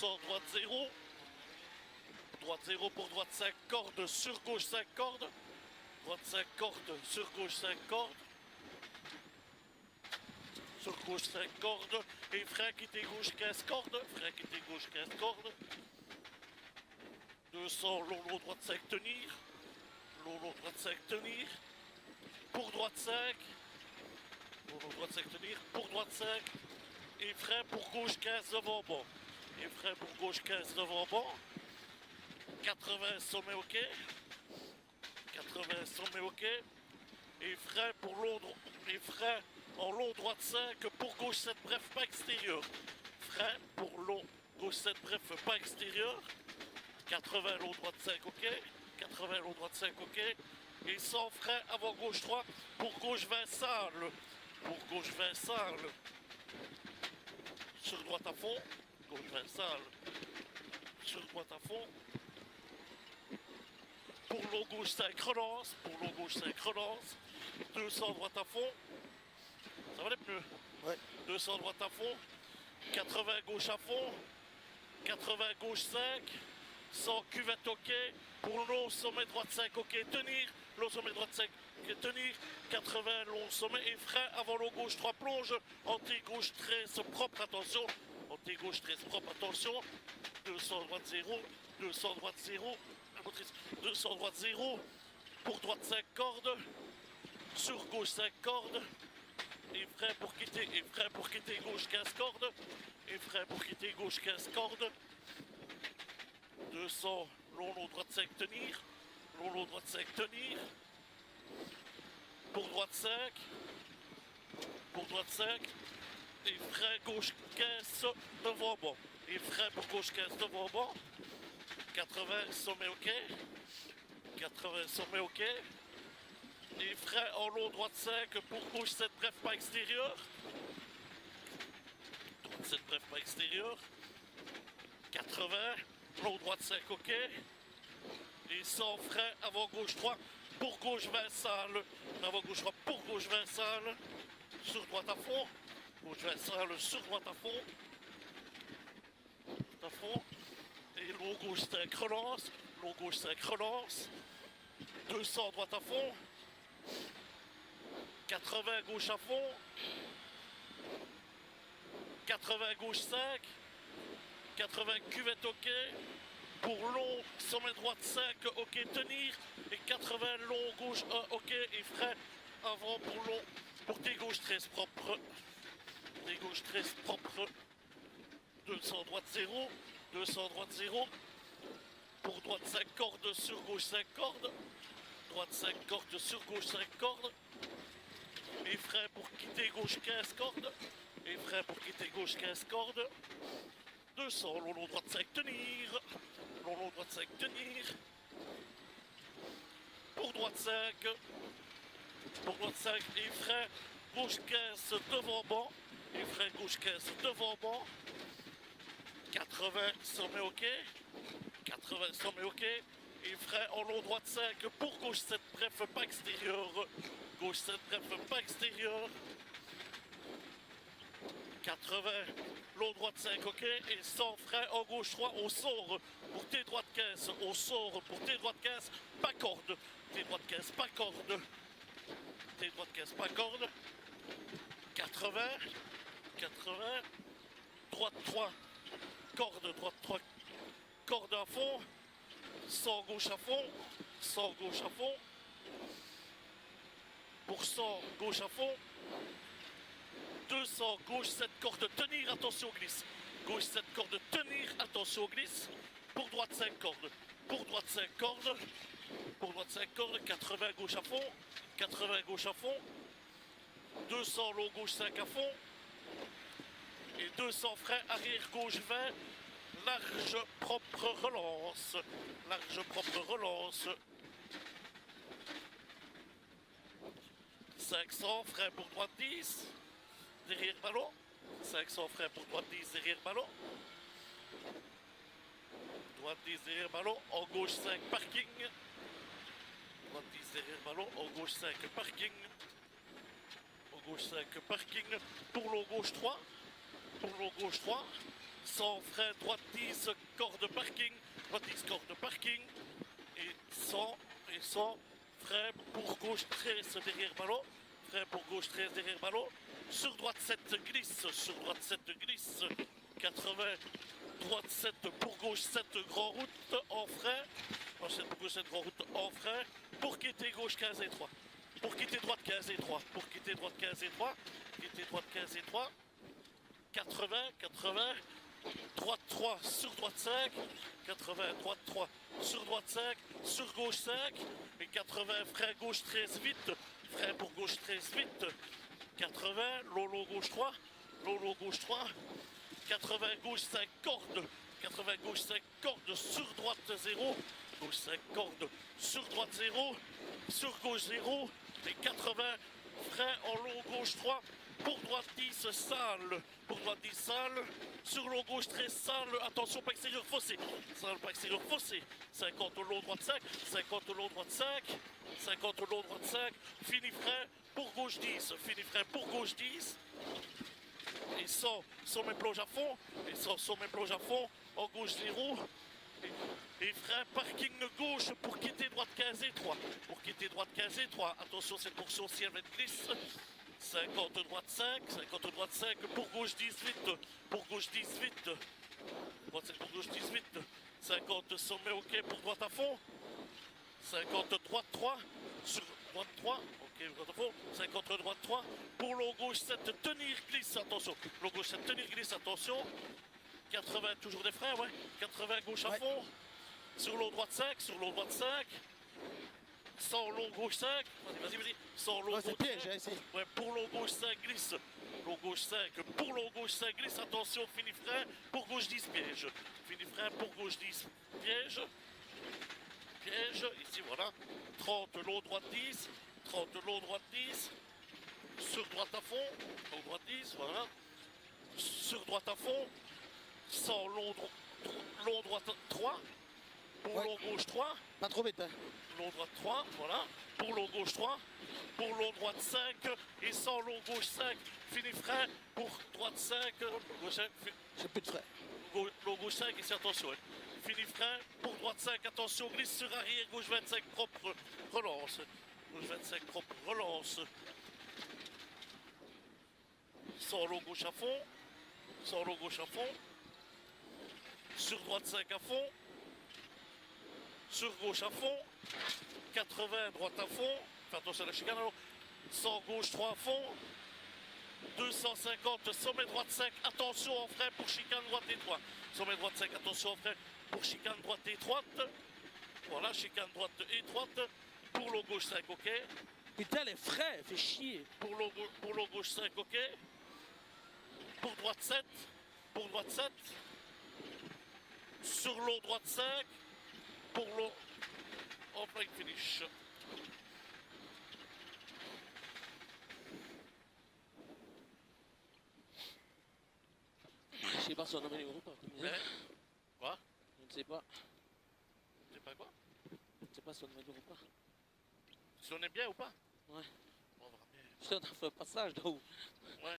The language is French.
200, droite 0. Droite 0 pour droite 5 cordes, sur gauche 5 cordes. Droite 5 cordes, sur gauche 5 cordes. Sur gauche 5 cordes. Et frein quitté gauche 15 cordes. Frein quitté gauche 15 cordes. 200, long, long, droite 5, tenir. Long, long, droite 5, tenir. Pour droite 5. Long, long, droite 5, tenir. Pour droite 5. Et frein pour gauche 15 devant banc. Et frein pour gauche 15 devant banc. 80 sommet ok. 80 sommet ok. Et frein pour long, et frein en long droite 5 pour gauche 7 bref pas extérieur. Frein pour long gauche 7 bref pas extérieur. 80 long droite 5 ok. 80 long droite 5 ok. Et sans frein avant gauche 3 pour gauche 20 sale. Pour gauche 20 sale. Sur droite à fond. Gauche 20 sale. Sur droite à fond. Pour long gauche 5 relance. Pour long gauche 5 relance. 200 droite à fond. Ça va les pneus. Ouais. 200 droite à fond. 80 gauche à fond. 80 gauche 5. 100 cuvette ok. Pour long sommet droite 5 ok. Tenir. Long sommet droite 5 ok. Tenir. 80 long sommet et frein avant long gauche 3 plonge. Anti gauche 13 propre attention. Anti gauche 13 propre attention. 200 droite 0. 200 droite 0. 200 droite 0. Pour droite 5 cordes. Sur gauche 5 cordes. Et frein pour quitter gauche 15 cordes. Et frein pour quitter gauche 15 cordes. 200 long long droite 5 tenir. Long long droite 5 tenir. Pour droite 5. Pour droite 5. Et frein gauche 15 devant banc. Et frein pour gauche 15 devant banc. 80 sommet ok. 80 sommet ok. Et frein en long droite 5 pour gauche 7 bref pas extérieur. Droite 7 bref pas extérieur. 80. Long droite 5 ok. Et sans frein avant gauche 3 pour gauche 20 sale. Avant gauche 3 pour gauche 20 sale. Sur droite à fond. Gauche 20 sale sur droite à fond. À fond. Et long gauche 5 relance. Long gauche 5 relance. 200 droite à fond. 80 gauche à fond. 80 gauche 5. 80 cuvette ok. Pour long sommet droite 5 ok tenir. Et 80 long gauche 1 ok. Et frein avant pour long. Pour tes gauche 13 propre. Tes gauche 13 propre. 200 droite 0. 200 droite 0. Pour droite 5 cordes sur gauche 5 cordes. Droite 5 cordes sur gauche 5 cordes. Et frein pour quitter gauche 15 cordes. Et frein pour quitter gauche 15 cordes. 200 long long droite 5 tenir. Long long droite 5 tenir. Pour droite 5. Pour droite 5 et frein gauche 15 devant banc. Et frein gauche 15 devant banc. 80 sommet ok. 80 sommet ok. Et frein en long droite 5 pour gauche 7 bref pas extérieur. Gauche 7 bref pas extérieur. 80 long droite 5 ok. Et sans frein en gauche 3 on sort pour T droite 15. On sort pour T droite 15 pas corde. T droite 15 pas corde. T droite 15 pas corde. 80. 80. Droite 3 corde. Droite 3 corde à fond. 100 gauche à fond. 100 gauche à fond. Pour 100 gauche à fond. 200 gauche 7 cordes tenir, attention au glisse. Gauche 7 cordes tenir, attention au glisse. Pour droite 5 cordes. Pour droite 5 cordes. Pour droite 5 cordes. 80 gauche à fond. 80 gauche à fond. 200 long gauche 5 à fond. Et 200 frein arrière gauche 20. Large propre relance. Large propre relance. 500 frein pour droite 10. Derrière ballon. 500 frein pour droite 10 derrière ballon. Droite 10 derrière ballon. En gauche 5 parking. Droite 10 derrière ballon. En gauche 5 parking. En gauche 5 parking. Pour long gauche 3. Pour long gauche 3. sans frein, droite 10, corde parking, droite 10, corde parking, et sans frein pour gauche 13 derrière ballon, frein pour gauche 13 derrière ballon, sur droite 7 glisse, sur droite 7 glisse, 80, droite 7 pour gauche 7 grand route en frein, enchaîne pour gauche 7 grand route en frein, pour quitter gauche 15 et 3, pour quitter droite 15 et 3, pour quitter droite 15 et 3, quitter droite 15 et 3, 80, 80, droite 3 sur droite 5, 80, droite 3 sur droite 5, sur gauche 5, et 80, frein gauche 13 vite, frein pour gauche 13 vite, 80, lolo gauche 3, lolo gauche 3, 80 gauche 5 cordes, 80 gauche 5 cordes sur droite 0, gauche 5 cordes sur droite 0, sur gauche 0, et 80, frein en long gauche 3, pour droite 10 sale, pour droite 10 sale, sur long gauche 13 sale, attention pas extérieur fossé, sale pas extérieur fossé, 50 au long droite 5, 50 au long droite 5, 50 au long droite 5, fini frein pour gauche 10, fini frein pour gauche 10, et sans mes plonges à fond, et sans mes plonges à fond, en gauche 0, et frein parking gauche pour quitter droite 15 et 3, pour quitter droite 15 et 3, attention cette portion si elle va être glisse, 50 droite 5, 50 droite 5, pour gauche 10 vite, pour gauche 10 vite, droite 5 pour gauche 10 vite, 50 sommet ok pour droite à fond, 50 droite 3, sur droite 3, ok droite à fond, 50 droite 3, pour long gauche 7, tenir glisse, attention, long gauche 7, tenir glisse, attention, 80 toujours des freins, ouais, 80 gauche à fond, sur long droite 5, sur long droite 5, sans long gauche 5, vas-y, sans long gauche 5, ouais, pour long gauche 5 glisse, long gauche 5, pour long gauche 5 glisse, attention, fini frein, pour gauche 10 piège, fini frein, pour gauche 10 piège, piège, ici voilà, 30 long droite 10, 30 long droite 10, sur droite à fond, long droite 10, voilà, sur droite à fond, sans long droite 3, pour long gauche 3, pas trop vite, hein. Long droite 3, voilà, pour long gauche 3, pour long droite 5, et sans long gauche 5, fini frein, pour droite 5, gauche 5, j'ai plus de frein. Long gauche 5, ici attention, hein. Fini frein, pour droite 5, attention, glisse sur arrière, gauche 25 propre, relance, gauche 25 propre, relance, sans long gauche à fond, sans long gauche à fond, sur droite 5 à fond, sur gauche à fond, 80 droite à fond, fais attention à la chicane alors, 100 gauche 3 à fond, 250 sommet droite 5, attention en frein pour chicane droite étroite, sommet droite 5, attention en frein pour chicane droite étroite, voilà, chicane droite étroite, pour long gauche 5, ok. Putain les freins, fait chier. Pour long gauche 5, ok. Pour droite 7, sur long droite 5, pour long, en plein finish. Je sais pas si on a mis les groupes. Quoi? Je ne sais pas. Tu sais pas quoi? Je ne sais pas si on a mis les groupes ou pas. Si on est bien ou pas? Ouais. On verra bien. Putain, on a fait un passage là-haut. Ouais.